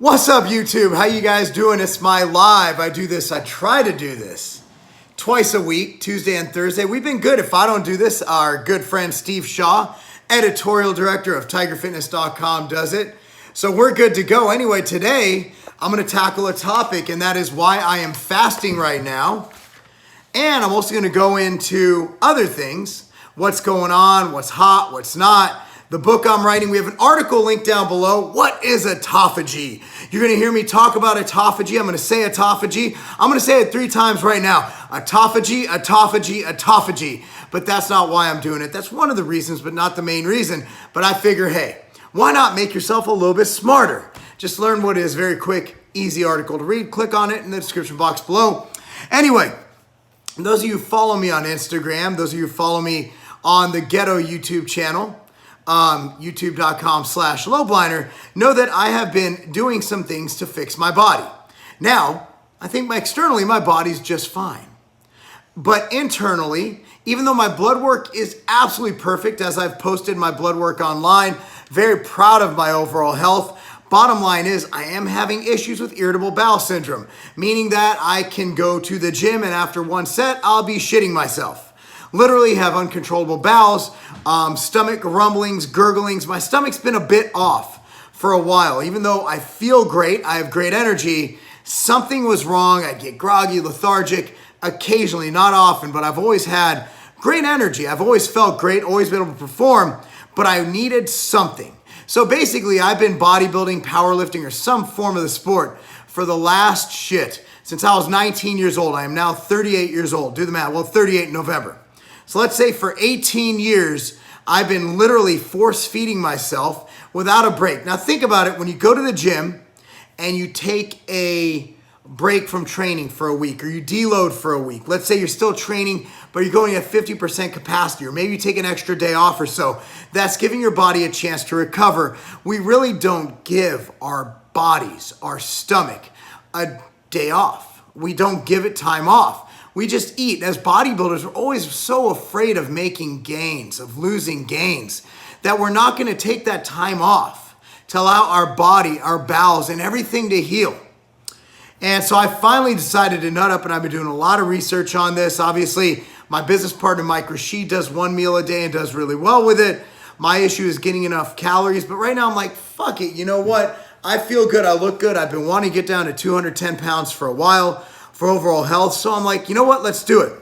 What's up, YouTube? How you guys doing? It's my live. I try to do this twice a week, Tuesday and Thursday. We've been good. If I don't do this, our good friend Steve Shaw, editorial director of tigerfitness.com, does it. So we're good to go. Anyway, today I'm going to tackle a topic, and that is why I am fasting right now. And I'm also going to go into other things, what's going on, what's hot, what's not. The book I'm writing, we have an article linked down below. What is autophagy? You're going to hear me talk about autophagy. I'm going to say autophagy. I'm going to say it 3 times right now. Autophagy, autophagy, autophagy. But that's not why I'm doing it. That's one of the reasons, but not the main reason. But I figure, hey, why not make yourself a little bit smarter? Just learn what it is. Very quick, easy article to read. Click on it in the description box below. Anyway, those of you who follow me on Instagram, those of you who follow me on the Ghetto YouTube channel, youtube.com/Lobliner, know that I have been doing some things to fix my body. Now, I think externally my body's just fine. But internally, even though my blood work is absolutely perfect, as I've posted my blood work online, very proud of my overall health. Bottom line is I am having issues with irritable bowel syndrome, meaning that I can go to the gym and after one set, I'll be shitting myself. Literally have uncontrollable bowels, stomach rumblings, gurglings. My stomach's been a bit off for a while. Even though I feel great, I have great energy, something was wrong. I get groggy, lethargic, occasionally, not often, but I've always had great energy. I've always felt great, always been able to perform, but I needed something. So basically, I've been bodybuilding, powerlifting, or some form of the sport for the last since I was 19 years old. I am now 38 years old. Do the math. Well, 38 in November. So let's say for 18 years, I've been literally force feeding myself without a break. Now think about it. When you go to the gym and you take a break from training for a week or you deload for a week, let's say you're still training, but you're going at 50% capacity, or maybe you take an extra day off or so, that's giving your body a chance to recover. We really don't give our bodies, our stomach, a day off. We don't give it time off. We just eat. As bodybuilders, we're always so afraid of making gains, of losing gains, that we're not going to take that time off to allow our body, our bowels, and everything to heal. And so I finally decided to nut up, and I've been doing a lot of research on this. Obviously, my business partner, Mike, does 1 meal a day and does really well with it. My issue is getting enough calories. But right now, I'm like, fuck it. You know what? I feel good. I look good. I've been wanting to get down to 210 pounds for a while for overall health. So I'm like, you know what? Let's do it.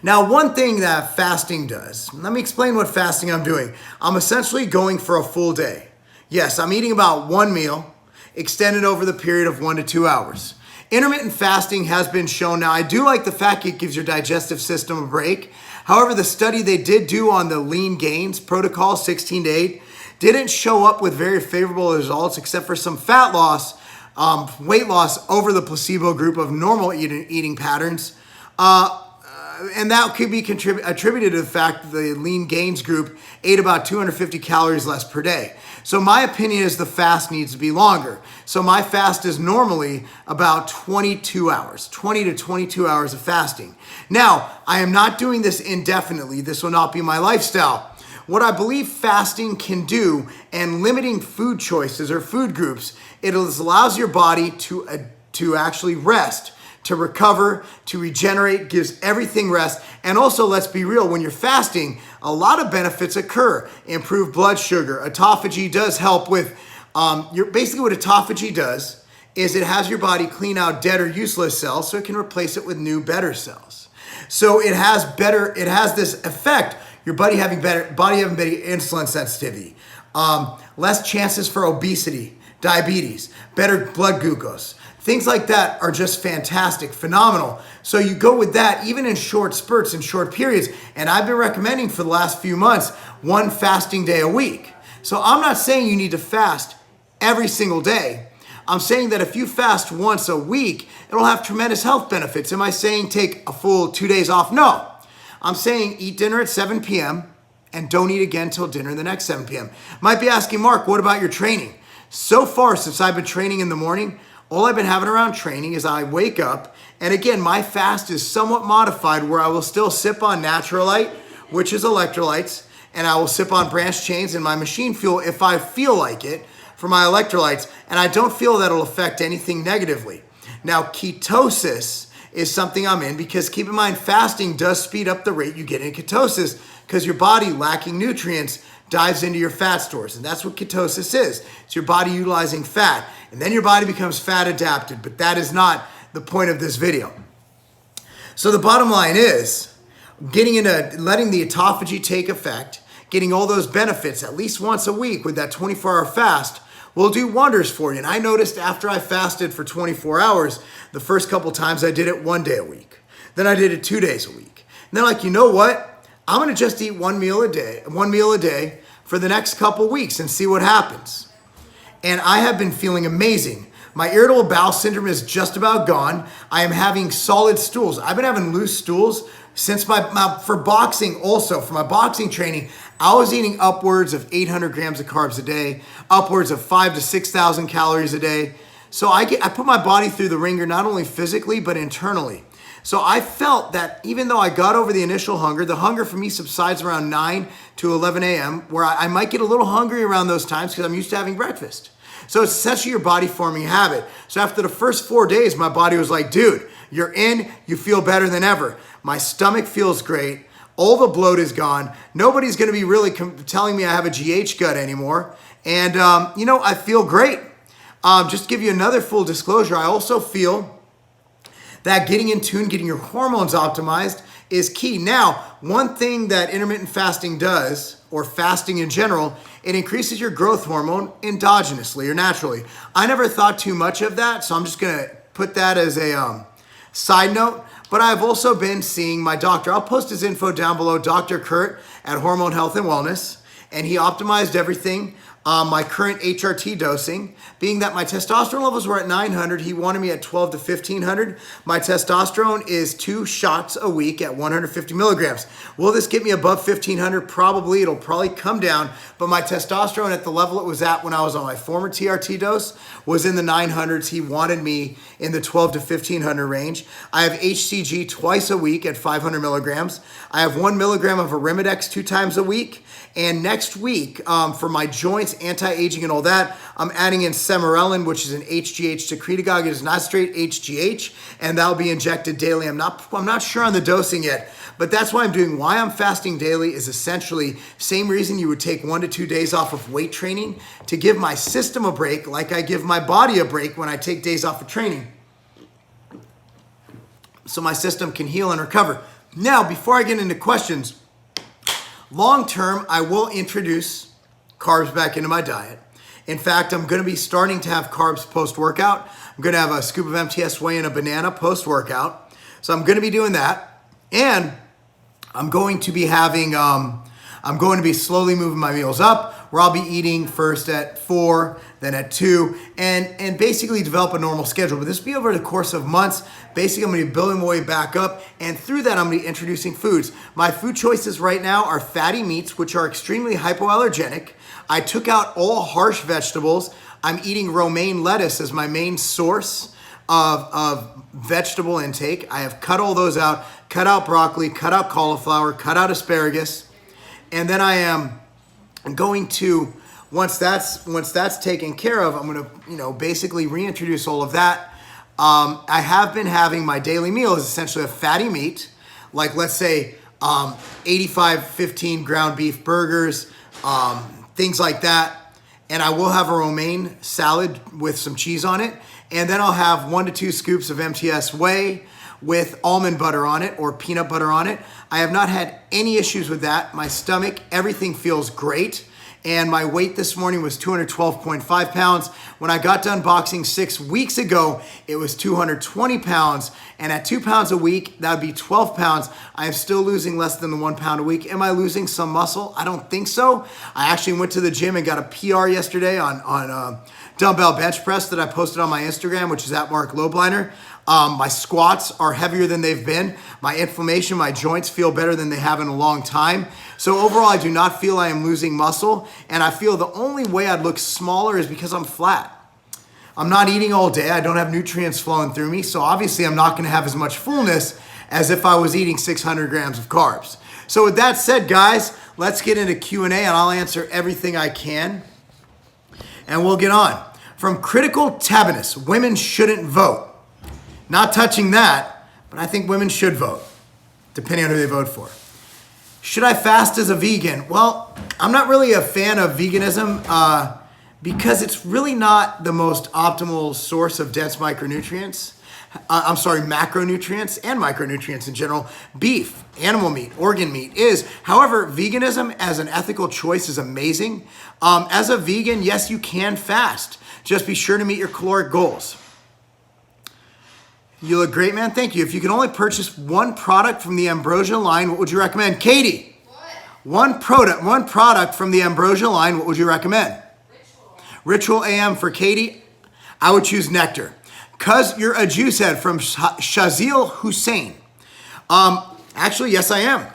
Now, one thing that fasting does, let me explain what fasting I'm doing. I'm essentially going for a full day. Yes, I'm eating about 1 meal, extended over the period of 1 to 2 hours. Intermittent fasting has been shown. Now, I do like the fact it gives your digestive system a break. However, the study they did do on the lean gains protocol, 16 to 8, didn't show up with very favorable results except for some fat loss, weight loss over the placebo group of normal eating patterns. And that could be attributed to the fact that the lean gains group ate about 250 calories less per day. So my opinion is the fast needs to be longer. So my fast is normally about 22 hours, 20 to 22 hours of fasting. Now, I am not doing this indefinitely. This will not be my lifestyle. What I believe fasting can do and limiting food choices or food groups, it allows your body to actually rest, to recover, to regenerate, gives everything rest. And also, let's be real, when you're fasting, a lot of benefits occur. Improved blood sugar. Autophagy does help with, basically what autophagy does is it has your body clean out dead or useless cells so it can replace it with new, better cells. So it has this effect, your body having better insulin sensitivity, less chances for obesity, diabetes, better blood glucose. Things like that are just fantastic, phenomenal. So you go with that even in short spurts and short periods. And I've been recommending for the last few months 1 fasting day a week. So I'm not saying you need to fast every single day. I'm saying that if you fast once a week, it'll have tremendous health benefits. Am I saying take a full 2 days off? No. I'm saying eat dinner at 7 p.m. and don't eat again till dinner the next 7 p.m. Might be asking, Mark, what about your training? So far, since I've been training in the morning, all I've been having around training is I wake up, and again, my fast is somewhat modified where I will still sip on Naturalite, which is electrolytes, and I will sip on branched chains and my machine fuel if I feel like it for my electrolytes, and I don't feel that'll affect anything negatively. Now, ketosis is something I'm in because keep in mind, fasting does speed up the rate you get in ketosis because your body lacking nutrients dives into your fat stores. And that's what ketosis is. It's your body utilizing fat. And then your body becomes fat adapted. But that is not the point of this video. So the bottom line is getting into letting the autophagy take effect, getting all those benefits at least once a week with that 24-hour fast will do wonders for you. And I noticed after I fasted for 24 hours, the first couple times I did it 1 day a week. Then I did it 2 days a week. And then like, you know what? I'm gonna just eat one meal a day for the next couple weeks and see what happens. And I have been feeling amazing. My irritable bowel syndrome is just about gone. I am having solid stools. I've been having loose stools since for boxing also. For my boxing training, I was eating upwards of 800 grams of carbs a day, upwards of 5,000 to 6,000 calories a day. So I put my body through the ringer, not only physically, but internally. So I felt that even though I got over the initial hunger, the hunger for me subsides around 9 to 11 a.m., where I might get a little hungry around those times because I'm used to having breakfast. So it's essentially your body forming a habit. So after the first 4 days, my body was like, dude, you're in, you feel better than ever. My stomach feels great. All the bloat is gone. Nobody's going to be really telling me I have a GH gut anymore. And, I feel great. Just to give you another full disclosure, I also feel that getting in tune, getting your hormones optimized is key. Now, one thing that intermittent fasting does, or fasting in general, it increases your growth hormone endogenously or naturally. I never thought too much of that, so I'm just gonna put that as a side note. But I've also been seeing my doctor. I'll post his info down below, Dr. Kurt at Hormone Health and Wellness, and he optimized everything. My current HRT dosing, being that my testosterone levels were at 900, he wanted me at 12 to 1500. My testosterone is 2 shots a week at 150 milligrams. Will this get me above 1500? Probably. It'll probably come down, but my testosterone at the level it was at when I was on my former TRT dose was in the 900s. He wanted me in the 12 to 1500 range. I have HCG twice a week at 500 milligrams. I have 1 milligram of Arimidex 2 times a week. And next week, for my joints, anti-aging and all that, I'm adding in Semirelin, which is an HGH secretagogue. It is not straight HGH, and that'll be injected daily. I'm not sure on the dosing yet, but that's why I'm doing. Why I'm fasting daily is essentially same reason you would take 1 to 2 days off of weight training, to give my system a break, like I give my body a break when I take days off of training, so my system can heal and recover. Now, before I get into questions, long term, I will introduce carbs back into my diet. In fact, I'm going to be starting to have carbs post-workout. I'm going to have a scoop of MTS whey and a banana post-workout. So I'm going to be doing that. And I'm going to be slowly moving my meals up, where I'll be eating first at 4, then at 2, and basically develop a normal schedule. But this will be over the course of months. Basically, I'm going to be building my way back up, and through that, I'm going to be introducing foods. My food choices right now are fatty meats, which are extremely hypoallergenic. I took out all harsh vegetables. I'm eating romaine lettuce as my main source of vegetable intake. I have cut all those out, cut out broccoli, cut out cauliflower, cut out asparagus. And then I am going to, once that's taken care of, I'm going to, basically reintroduce all of that. I have been having my daily meal is essentially a fatty meat, like let's say 85-15 ground beef burgers, things like that. And I will have a romaine salad with some cheese on it. And then I'll have 1 to 2 scoops of MTS whey with almond butter on it or peanut butter on it. I have not had any issues with that. My stomach, everything feels great. And my weight this morning was 212.5 pounds. When I got done boxing 6 weeks ago, it was 220 pounds. And at 2 pounds a week, that would be 12 pounds. I am still losing less than the 1 pound a week. Am I losing some muscle? I don't think so. I actually went to the gym and got a PR yesterday on dumbbell bench press that I posted on my Instagram, which is at Marc Lobliner. My squats are heavier than they've been. My inflammation, my joints feel better than they have in a long time. So overall, I do not feel I am losing muscle. And I feel the only way I'd look smaller is because I'm flat. I'm not eating all day. I don't have nutrients flowing through me. So obviously, I'm not going to have as much fullness as if I was eating 600 grams of carbs. So with that said, guys, let's get into Q&A and I'll answer everything I can. and we'll get on. From Critical Tabinus, women shouldn't vote. Not touching that, but I think women should vote, depending on who they vote for. Should I fast as a vegan? Well, I'm not really a fan of veganism because it's really not the most optimal source of dense micronutrients. Macronutrients and micronutrients in general. Beef, animal meat, organ meat is. However, veganism as an ethical choice is amazing. As a vegan, yes, you can fast. Just be sure to meet your caloric goals. You look great, man. Thank you. If you can only purchase one product from the Ambrosia line, what would you recommend? Katie, one product from the Ambrosia line, what would you recommend? Ritual AM for Katie. I would choose Nectar. Cuz you're a juice head from Shazil Hussein. Actually, yes, I am.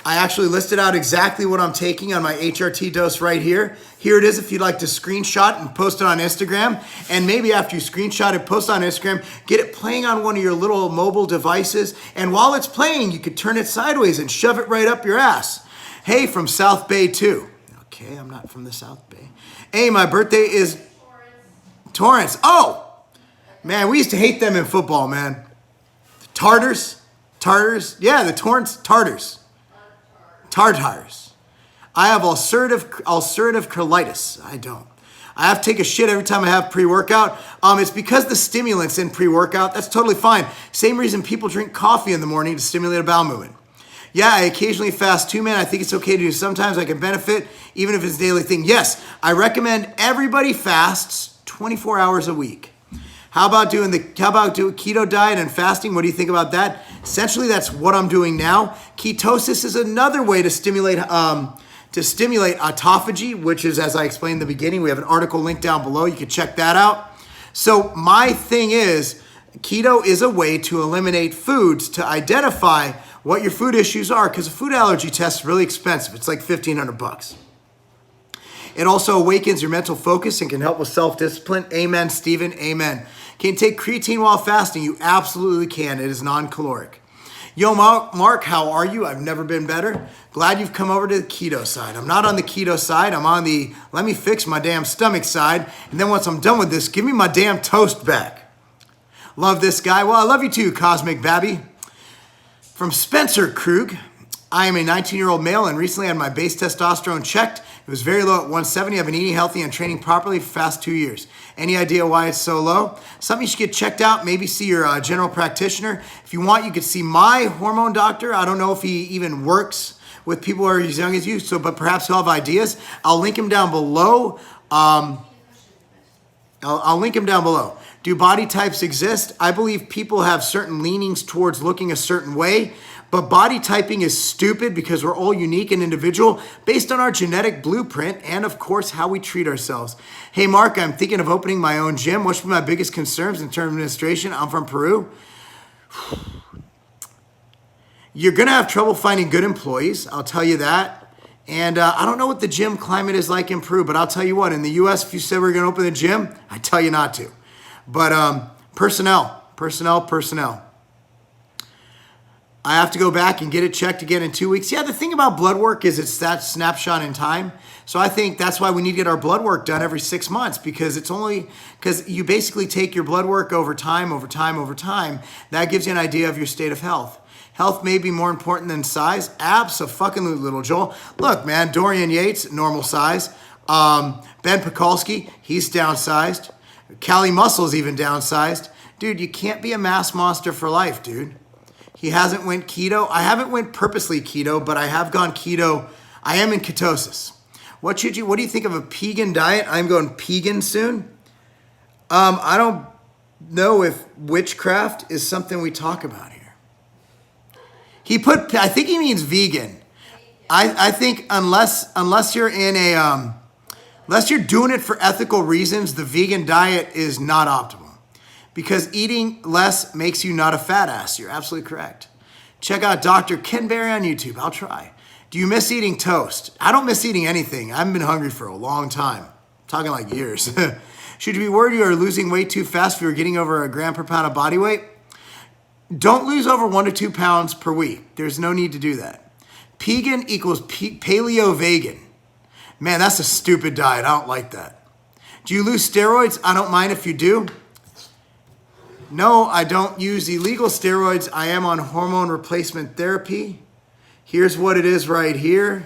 I actually listed out exactly what I'm taking on my HRT dose right here. Here it is if you'd like to screenshot and post it on Instagram. And maybe after you screenshot it, post on Instagram, get it playing on one of your little mobile devices. And while it's playing, you could turn it sideways and shove it right up your ass. Hey, from South Bay too. Okay, I'm not from the South Bay. Hey, my birthday is Torrance. Oh, man, we used to hate them in football, man. The Tartars. Yeah, the Torrance Tartars. Tartars. I have ulcerative colitis. I don't. I have to take a shit every time I have pre-workout. It's because the stimulants in pre-workout. That's totally fine. Same reason people drink coffee in the morning to stimulate a bowel movement. Yeah, I occasionally fast too, man. I think it's okay to do. Sometimes I can benefit, even if it's a daily thing. Yes, I recommend everybody fasts 24 hours a week. How about doing keto diet and fasting? What do you think about that? Essentially, that's what I'm doing now. Ketosis is another way to stimulate autophagy, which is, as I explained in the beginning, we have an article linked down below. You can check that out. So my thing is, keto is a way to eliminate foods to identify what your food issues are, because a food allergy test is really expensive. It's like $1,500. It also awakens your mental focus and can help with self-discipline. Amen, Stephen. Amen. Can you take creatine while fasting? You absolutely can. It is non-caloric. Yo, Mark, how are you? I've never been better. Glad you've come over to the keto side. I'm not on the keto side. I'm on the let me fix my damn stomach side. And then once I'm done with this, give me my damn toast back. Love this guy. Well, I love you too, Cosmic Babby. From Spencer Krug. I am a 19-year-old male and recently had my base testosterone checked. It was very low at 170. I've been eating healthy and training properly for the past 2 years. Any idea why it's so low? Something you should get checked out. Maybe see your general practitioner. If you want, you could see my hormone doctor. I don't know if he even works with people who are as young as you, but perhaps he'll have ideas. I'll link him down below. I'll link him down below. Do body types exist? I believe people have certain leanings towards looking a certain way. But body typing is stupid because we're all unique and individual based on our genetic blueprint and, of course, how we treat ourselves. Hey, Mark, I'm thinking of opening my own gym. What's my biggest concerns in terms of administration? I'm from Peru. You're going to have trouble finding good employees. I'll tell you that. And I don't know what the gym climate is like in Peru, but I'll tell you what, in the U.S., if you said we're going to open a gym, I'd tell you not to. But personnel. I have to go back and get it checked again in 2 weeks. Yeah, the thing about blood work is it's that snapshot in time. So I think that's why we need to get our blood work done every 6 months, because because you basically take your blood work over time. That gives you an idea of your state of health. Health may be more important than size. Abso-fucking-lutely, little Joel. Look, man, Dorian Yates, normal size. Ben Pekulski, he's downsized. Cali Muscle's even downsized. Dude, you can't be a mass monster for life, dude. He hasn't went keto. I haven't went purposely keto, but I have gone keto. I am in ketosis. What do you think of a pagan diet? I'm going pagan soon. I don't know if witchcraft is something we talk about here. I think he means vegan. I think unless you're in a unless you're doing it for ethical reasons, the vegan diet is not optimal. Because eating less makes you not a fat ass. You're absolutely correct. Check out Dr. Ken Berry on YouTube. I'll try. Do you miss eating toast? I don't miss eating anything. I haven't been hungry for a long time. I'm talking like years. Should you be worried you are losing weight too fast if you're getting over a gram per pound of body weight? Don't lose over 1 to 2 pounds per week. There's no need to do that. Pegan equals paleo-vegan. Man, that's a stupid diet. I don't like that. Do you lose steroids? I don't mind if you do. No, I don't use illegal steroids. I am on hormone replacement therapy. Here's what it is right here.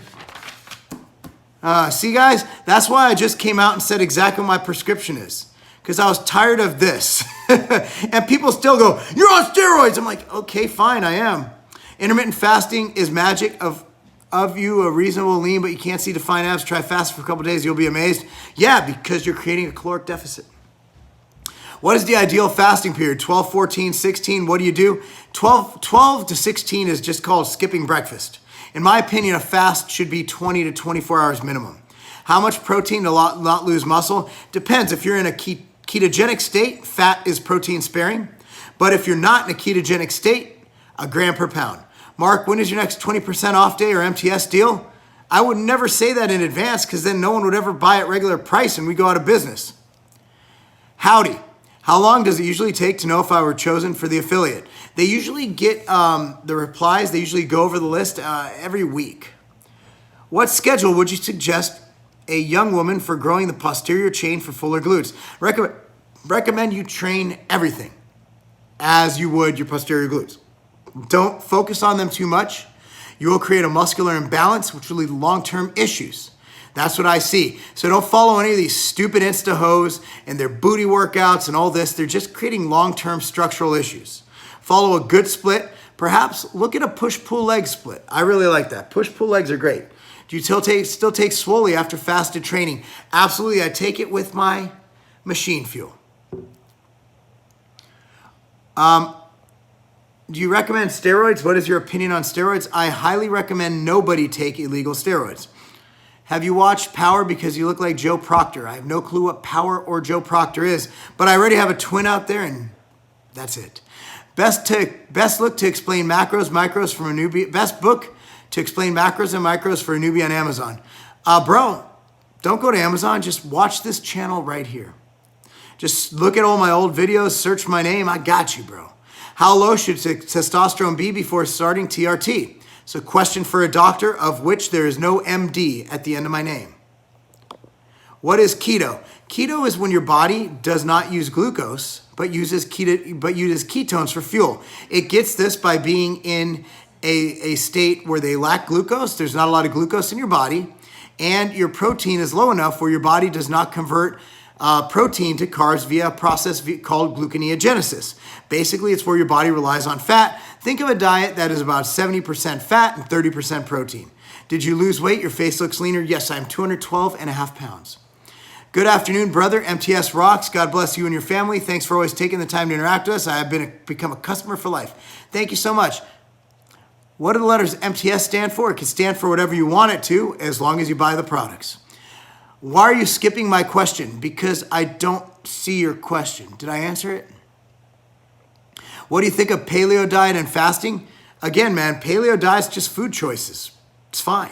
See, guys, that's why I just came out and said exactly what my prescription is. Because I was tired of this. And people still go, you're on steroids. I'm like, okay, fine, I am. Intermittent fasting is magic of you, a reasonable lean, but you can't see defined abs. Try fasting for a couple days, you'll be amazed. Yeah, because you're creating a caloric deficit. What is the ideal fasting period? 12, 14, 16, what do you do? 12 to 16 is just called skipping breakfast. In my opinion, a fast should be 20 to 24 hours minimum. How much protein to not lose muscle? Depends. If you're in a ketogenic state, fat is protein sparing. But if you're not in a ketogenic state, a gram per pound. Mark, when is your next 20% off day or MTS deal? I would never say that in advance because then no one would ever buy at regular price and we go out of business. Howdy. How long does it usually take to know if I were chosen for the affiliate? They usually get the replies. They usually go over the list every week. What schedule would you suggest a young woman for growing the posterior chain for fuller glutes? Recommend you train everything as you would your posterior glutes. Don't focus on them too much. You will create a muscular imbalance, which will lead to long-term issues. That's what I see. So don't follow any of these stupid Insta hoes and their booty workouts and all this. They're just creating long-term structural issues. Follow a good split. Perhaps look at a push-pull leg split. I really like that. Push-pull legs are great. Do you still take Swole after fasted training? Absolutely. I take it with my machine fuel. Do you recommend steroids? What is your opinion on steroids? I highly recommend nobody take illegal steroids. Have you watched Power because you look like Joe Proctor? I have no clue what Power or Joe Proctor is, but I already have a twin out there and that's it. Best look to explain macros, micros from a newbie. Best book to explain macros and micros for a newbie on Amazon. Bro, don't go to Amazon. Just watch this channel right here. Just look at all my old videos, search my name. I got you, bro. How low should testosterone be before starting TRT? So question for a doctor of which there is no MD at the end of my name. What is keto? Keto is when your body does not use glucose, but uses ketones for fuel. It gets this by being in a state where they lack glucose. There's not a lot of glucose in your body, and your protein is low enough where your body does not convert protein to carbs via a process called gluconeogenesis. Basically, it's where your body relies on fat. Think of a diet that is about 70% fat and 30% protein. Did you lose weight? Your face looks leaner. Yes, I'm 212.5 pounds. Good afternoon, brother. MTS rocks. God bless you and your family. Thanks for always taking the time to interact with us. I have become a customer for life. Thank you so much. What do the letters MTS stand for? It can stand for whatever you want it to, as long as you buy the products. Why are you skipping my question? Because I don't see your question. Did I answer it? What do you think of paleo diet and fasting? Again, man, paleo diet's just food choices. It's fine.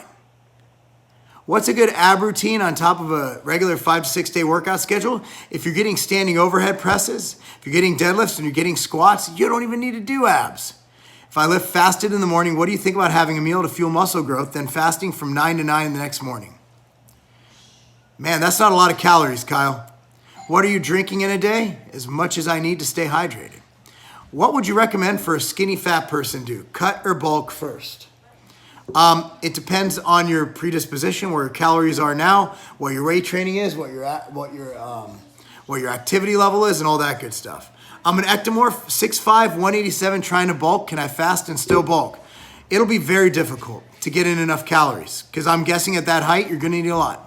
What's a good ab routine on top of a regular 5 to 6 day workout schedule? If you're getting standing overhead presses, if you're getting deadlifts and you're getting squats, you don't even need to do abs. If I lift fasted in the morning, what do you think about having a meal to fuel muscle growth, then fasting from 9 to 9 the next morning? Man, that's not a lot of calories, Kyle. What are you drinking in a day? As much as I need to stay hydrated. What would you recommend for a skinny fat person do? Cut or bulk first? It depends on your predisposition, where your calories are now, what your weight training is, what your activity level is, and all that good stuff. I'm an ectomorph, 6'5", 187, trying to bulk. Can I fast and still bulk? It'll be very difficult to get in enough calories because I'm guessing at that height, you're going to need a lot.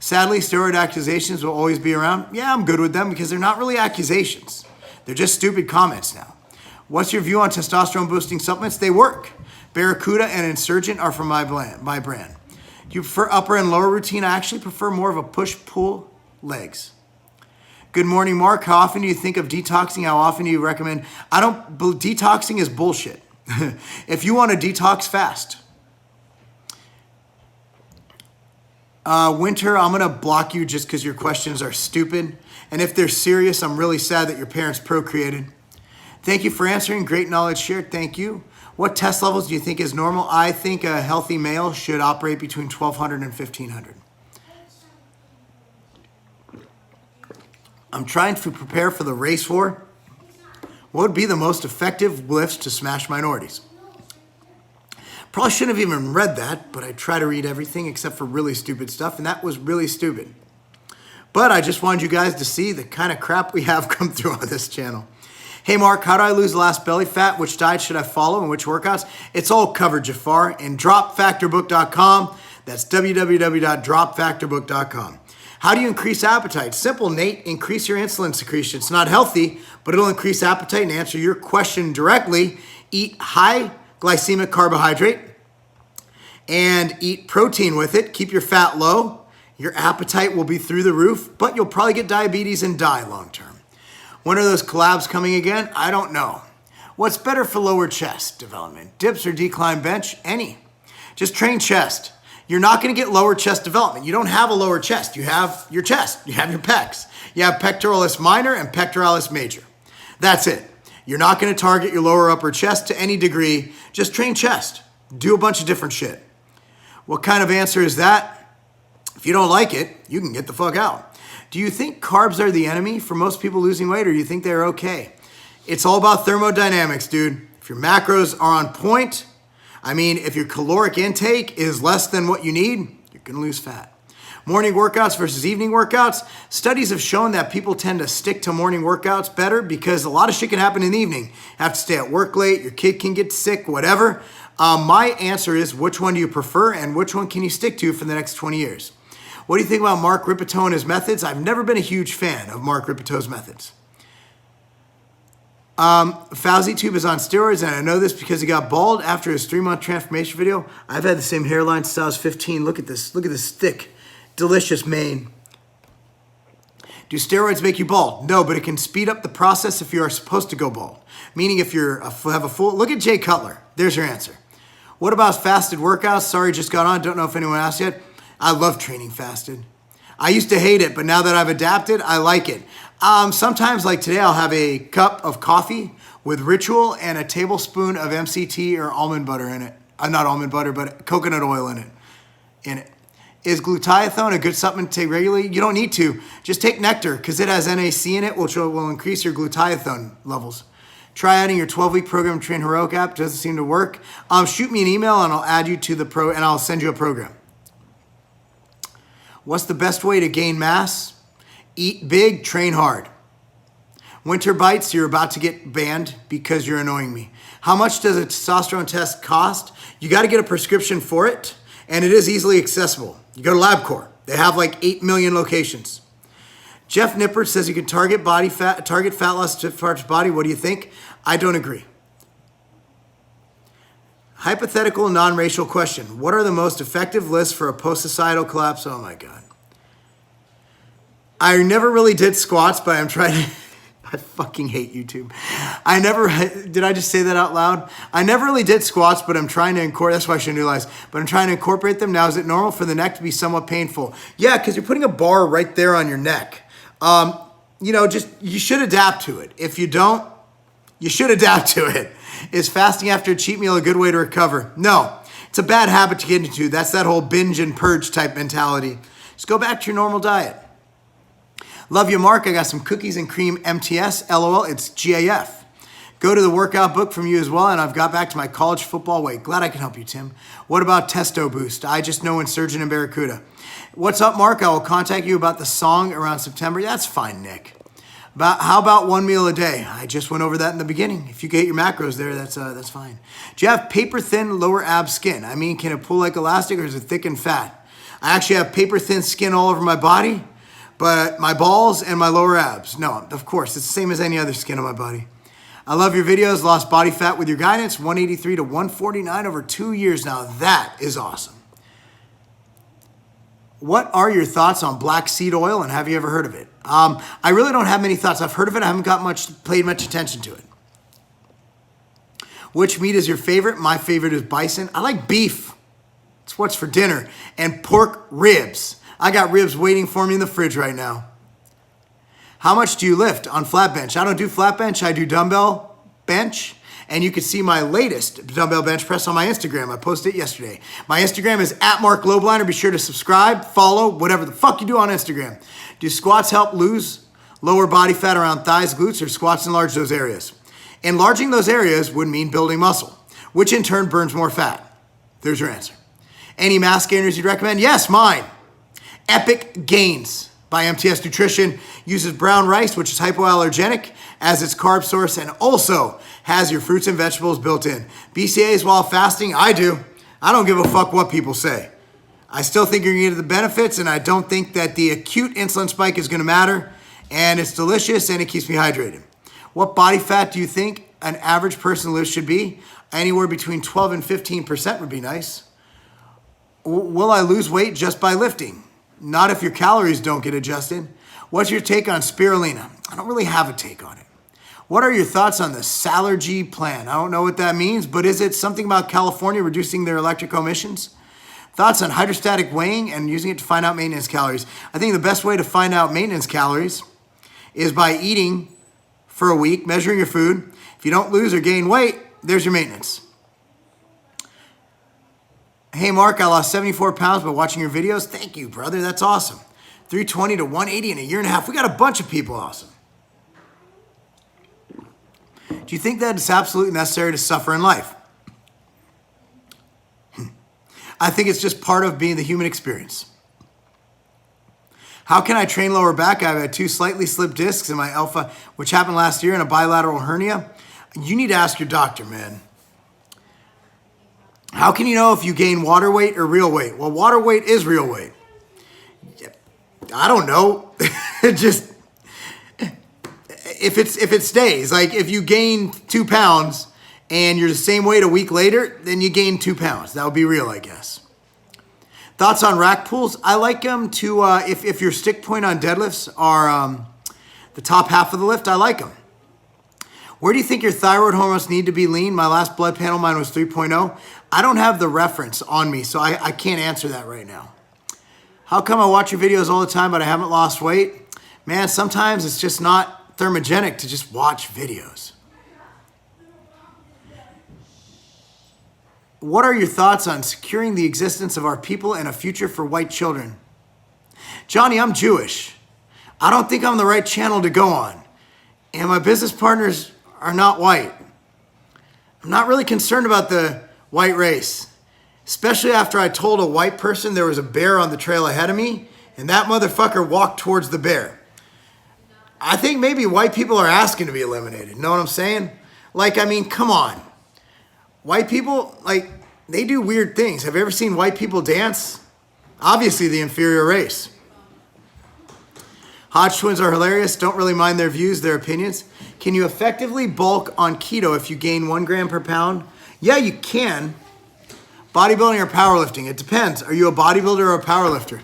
Sadly, steroid accusations will always be around. Yeah, I'm good with them because they're not really accusations. They're just stupid comments now. What's your view on testosterone boosting supplements? They work. Barracuda and Insurgent are from my brand. Do you prefer upper and lower routine? I actually prefer more of a push-pull legs. Good morning, Mark. How often do you think of detoxing? How often do you recommend? Detoxing is bullshit. If you want to detox, fast. Winter, I'm going to block you just because your questions are stupid. And if they're serious, I'm really sad that your parents procreated. Thank you for answering. Great knowledge shared. Thank you. What test levels do you think is normal? I think a healthy male should operate between 1,200 and 1,500. I'm trying to prepare for the race war. What would be the most effective lifts to smash minorities? Probably shouldn't have even read that, but I try to read everything except for really stupid stuff, and that was really stupid. But I just wanted you guys to see the kind of crap we have come through on this channel. Hey, Mark, how do I lose the last belly fat? Which diet should I follow and which workouts? It's all covered, Jafar, in dropfactorbook.com. That's www.dropfactorbook.com. How do you increase appetite? Simple, Nate. Increase your insulin secretion. It's not healthy, but it'll increase appetite. And answer your question directly, eat high glycemic carbohydrate and eat protein with it. Keep your fat low. Your appetite will be through the roof, but you'll probably get diabetes and die long term. When are those collabs coming again? I don't know. What's better for lower chest development? Dips or decline bench? Any. Just train chest. You're not going to get lower chest development. You don't have a lower chest. You have your chest. You have your pecs. You have pectoralis minor and pectoralis major. That's it. You're not going to target your lower upper chest to any degree. Just train chest. Do a bunch of different shit. What kind of answer is that? If you don't like it, you can get the fuck out. Do you think carbs are the enemy for most people losing weight, or do you think they're okay? It's all about thermodynamics, dude. If your macros are on point, if your caloric intake is less than what you need, you're going to lose fat. Morning workouts versus evening workouts. Studies have shown that people tend to stick to morning workouts better because a lot of shit can happen in the evening. Have to stay at work late, your kid can get sick, whatever. My answer is, which one do you prefer and which one can you stick to for the next 20 years? What do you think about Marc Rippetoe and his methods? I've never been a huge fan of Marc Rippetoe's methods. Fauzi Tube is on steroids, and I know this because he got bald after his 3-month transformation video. I've had the same hairline since I was 15. Look at this. Look at this thick, delicious mane. Do steroids make you bald? No, but it can speed up the process if you are supposed to go bald. Meaning if you have a full... Look at Jay Cutler. There's your answer. What about fasted workouts? Sorry, just got on. Don't know if anyone asked yet. I love training fasted. I used to hate it, but now that I've adapted, I like it. Sometimes, like today, I'll have a cup of coffee with Ritual and a tablespoon of MCT or almond butter in it. Not almond butter, but coconut oil in it. Is glutathione a good supplement to take regularly? You don't need to. Just take nectar because it has NAC in it, which will increase your glutathione levels. Try adding your 12-week program to Train Heroic app. Doesn't seem to work. Shoot me an email and I'll add you to the and I'll send you a program. What's the best way to gain mass? Eat big, train hard. Winter bites, you're about to get banned because you're annoying me. How much does a testosterone test cost? You got to get a prescription for it, and it is easily accessible. You go to LabCorp. They have like 8 million locations. Jeff Nippert says you can target fat loss to parts of body. What do you think? I don't agree. Hypothetical non-racial question. What are the most effective lists for a post-societal collapse? Oh my God. I never really did squats, but I'm trying to... I fucking hate YouTube. Did I just say that out loud? I never really did squats, but I'm trying to incorporate, that's why I shouldn't realize, but I'm trying to incorporate them. Now, is it normal for the neck to be somewhat painful? Yeah, because you're putting a bar right there on your neck. You should adapt to it. If you don't, you should adapt to it. Is fasting after a cheat meal a good way to recover? No, it's a bad habit to get into. That's that whole binge and purge type mentality. Just go back to your normal diet. Love you, Mark. I got some cookies and cream MTS. LOL, it's GAF. Go to the workout book from you as well, and I've got back to my college football weight. Glad I can help you, Tim. What about Testo Boost? I just know Insurgent and Barracuda. What's up, Mark? I will contact you about the song around September. That's fine, Nick. How about 1 meal a day? I just went over that in the beginning. If you get your macros there, that's fine. Do you have paper-thin lower ab skin? Can it pull like elastic or is it thick and fat? I actually have paper-thin skin all over my body, but my balls and my lower abs. No, of course, it's the same as any other skin on my body. I love your videos. Lost body fat with your guidance, 183 to 149 over 2 years now. That is awesome. What are your thoughts on black seed oil, and have you ever heard of it? I really don't have many thoughts. I've heard of it. I haven't paid much attention to it. Which meat is your favorite? My favorite is bison. I like beef. It's what's for dinner. And pork ribs. I got ribs waiting for me in the fridge right now. How much do you lift on flat bench? I don't do flat bench. I do dumbbell bench. And you can see my latest dumbbell bench press on my Instagram. I posted it yesterday. My Instagram is @Marc Lobliner. Be sure to subscribe, follow, whatever the fuck you do on Instagram. Do squats help lose Lower body fat around thighs, glutes, or squats enlarge those areas. Enlarging those areas would mean building muscle, which in turn burns more fat. There's your answer. Any mass gainers you'd recommend? Yes, mine. Epic Gains by MTS Nutrition uses brown rice, which is hypoallergenic, as its carb source and also has your fruits and vegetables built in. BCAAs while fasting? I do. I don't give a fuck what people say. I still think you're going to get the benefits, and I don't think that the acute insulin spike is going to matter. And it's delicious, and it keeps me hydrated. What body fat do you think an average person lose should be? Anywhere between 12 and 15% would be nice. Will I lose weight just by lifting? Not if your calories don't get adjusted. What's your take on spirulina? I don't really have a take on it. What are your thoughts on the Salergy plan? I don't know what that means, but is it something about California reducing their electric emissions? Thoughts on hydrostatic weighing and using it to find out maintenance calories? I think the best way to find out maintenance calories is by eating for a week, measuring your food. If you don't lose or gain weight, there's your maintenance. Hey, Mark, I lost 74 pounds by watching your videos. Thank you, brother. That's awesome. 320 to 180 in a year and a half. We got a bunch of people awesome. Do you think that it's absolutely necessary to suffer in life? I think it's just part of being the human experience. How can I train lower back? I've had 2 slightly slipped discs in my alpha, which happened last year, and a bilateral hernia. You need to ask your doctor, man. How can you know if you gain water weight or real weight? Well, water weight is real weight. I don't know. Just if it stays, like if you gain 2 pounds and you're the same weight a week later, then you gain 2 pounds. That would be real, I guess. Thoughts on rack pulls? I like them to, if your stick point on deadlifts are the top half of the lift, I like them. Where do you think your thyroid hormones need to be lean? My last blood panel, mine was 3.0. I don't have the reference on me, so I can't answer that right now. How come I watch your videos all the time, but I haven't lost weight? Man, sometimes it's just not thermogenic to just watch videos. What are your thoughts on securing the existence of our people and a future for white children? Johnny, I'm Jewish. I don't think I'm the right channel to go on. And my business partners are not white. I'm not really concerned about the white race, especially after I told a white person there was a bear on the trail ahead of me, and that motherfucker walked towards the bear. I think maybe white people are asking to be eliminated. Know what I'm saying? Like, I mean, come on. White people, like, they do weird things. Have you ever seen white people dance? Obviously the inferior race. Hodge twins are hilarious. Don't really mind their views, their opinions. Can you effectively bulk on keto if you gain 1 gram per pound? Yeah, you can. Bodybuilding or powerlifting? It depends. Are you a bodybuilder or a powerlifter?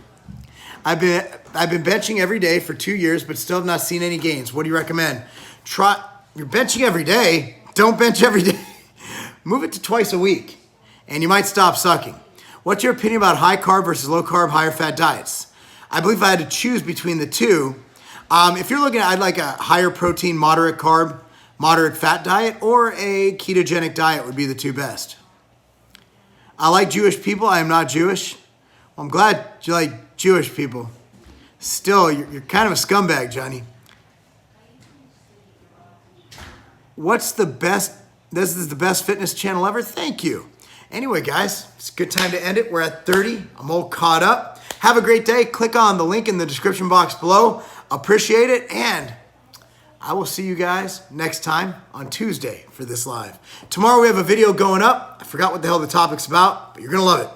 I've been benching every day for 2 years, but still have not seen any gains. What do you recommend? You're benching every day. Don't bench every day. Move it to twice a week, and you might stop sucking. What's your opinion about high carb versus low carb, higher fat diets? I believe if I had to choose between the two, if you're looking at, I'd like a higher protein, moderate carb, moderate fat diet, or a ketogenic diet would be the 2 best. I like Jewish people. I am not Jewish. Well, I'm glad you like Jewish people. Still, you're kind of a scumbag, Johnny. What's the best? This is the best fitness channel ever. Thank you. Anyway, guys, it's a good time to end it. We're at 30. I'm all caught up. Have a great day. Click on the link in the description box below. Appreciate it. And I will see you guys next time on Tuesday for this live. Tomorrow we have a video going up. I forgot what the hell the topic's about, but you're going to love it.